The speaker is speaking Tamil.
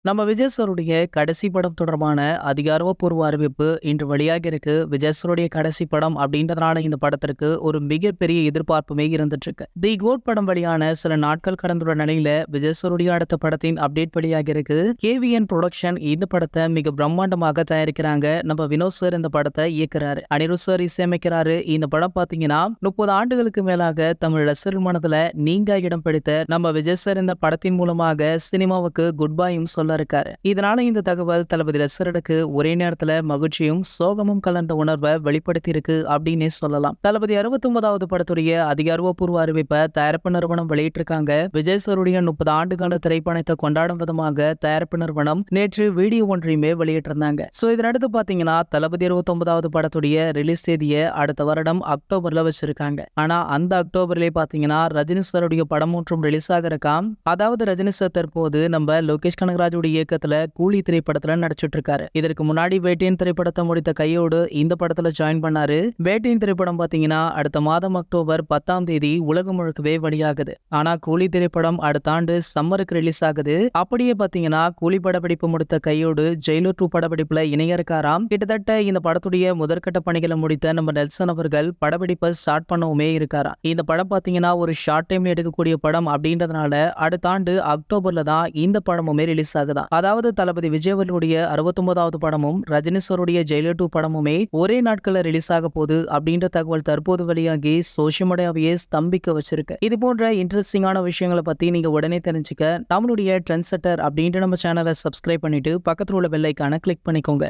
நம்ம விஜய் சாருடைய கடைசி படம் தொடர்பான அதிகாரப்பூர்வ அறிவிப்பு இன்று வெளியாகி இருக்கு. விஜய் சாருடைய கடைசி படம் அப்படின்றதுனால இந்த படத்திற்கு ஒரு மிகப்பெரிய எதிர்பார்ப்புமே இருந்துட்டு இருக்கு. தி கோட் படம் வெளியான சில நாட்கள் கடந்துள்ள நிலையில விஜய் சாருடைய அடுத்த படத்தின் அப்டேட் வெளியாகி இருக்கு. கேவிஎன் ப்ரொடக்ஷன் இந்த படத்தை மிக பிரம்மாண்டமாக தயாரிக்கிறாங்க. நம்ம வினோத் சார் இந்த படத்தை இயக்குறாரு, அனிருத் சார் இசையமைக்கிறாரு. இந்த படம் பாத்தீங்கன்னா 30 ஆண்டுகளுக்கு மேலாக தமிழ் ரசிகர்கள் மனதுல நீங்க இடம் பிடித்த நம்ம விஜய் சார் இந்த படத்தின் மூலமாக சினிமாவுக்கு குட் பையும் சொல்ல இருக்காரு. இதனால இந்த தகவல் தளபதி ரசிகர்களுக்கு ஒரே நேரத்துல மகிழ்ச்சியும் சோகமும் கலந்த உணர்வை வெளிப்படுத்தி இருக்கு அப்படின்னே சொல்லலாம். தளபதி 69வது படத்துடைய அதிகாரப்பூர்வ அறிவிப்பை தயாரிப்பு நிறுவனம் வெளியிட்டிருக்காங்க. விஜய் சாருடைய 30 ஆண்டுகால திரைப்படத்தை கொண்டாடும் விதமாக தயாரிப்பு நிறுவனம் நேற்று வீடியோ ஒன்றையுமே வெளியிட்டிருந்தாங்க. சோ இதனடுத்து பாத்தீங்கன்னா தளபதி 69வது படத்துடைய ரிலீஸ் தேதியை அடுத்த வருடம் அக்டோபர்ல வச்சிருக்காங்க. ஆனா அந்த அக்டோபர்லயே பாத்தீங்கன்னா ரஜினி சாருடைய படம் ஒன்றும் ரிலீஸ் ஆக இருக்காம். அதாவது ரஜினி சார் தற்போது நம்ம லோகேஷ் கனகராஜுடைய இயக்கத்துல கூலி திரைப்படத்துல நடிச்சிட்டு இருக்காரு. இதற்கு முன்னாடி வேட்டையின் திரைப்படத்தை முடித்த கையோடு இந்த படத்துல ஜாயின் பண்ணாரு. வேட்டையின் திரைப்படம் பாத்தீங்கன்னா அடுத்த மாதம் அக்டோபர் 10ஆம் தேதி உலகம் முழுக்கவே வெளியாகுது. ஆனா கூலி திரைப்படம் அடுத்த ஆண்டு சம்மருக்கு ரிலீஸ் ஆகுது. அப்படியே பாத்தீங்கன்னா கூலி படப்பிடிப்பு முடித்த கையோடு ஜெயிலர் 2 படப்பிடிப்புல இணைய இருக்காராம். கிட்டத்தட்ட இந்த படத்துடைய முதற்கட்ட பணிகளை முடித்த நம்ம நெல்சன் அவர்கள் படப்பிடிப்பை ஸ்டார்ட் பண்ணவுமே இருக்காராம். இந்த படம் பாத்தீங்கன்னா ஒரு ஷார்ட் டைம்ல எடுக்கக்கூடிய படம் அப்படின்றதுனால அடுத்த ஆண்டு அக்டோபர்ல தான் இந்த படமுமே ரிலீஸ் ஆகுது. அதாவது தளபதி விஜய் அவர்களுடைய 69வது படமும் ரஜினி சாருடைய ஜெயிலர் 2 படமுமே ஒரே நாட்கள்ல ரிலீஸ் ஆக போகுது அப்படின்ற தகவல் தற்போது வெளியாகி சோஷியல் மீடியாவையே ஸ்தம்பிக்க வச்சிருக்கு. இது போன்ற இன்ட்ரெஸ்டிங்கான விஷயங்களை பத்தி நீங்க உடனே தெரிஞ்சுக்க நம்மளுடைய ட்ரெண்ட் செட்டர் அப்படின்ற நம்ம சேனலை சப்ஸ்கிரைப் பண்ணிட்டு பக்கத்துல உள்ள பெல் ஐகானை கிளிக் பண்ணிக்கோங்க.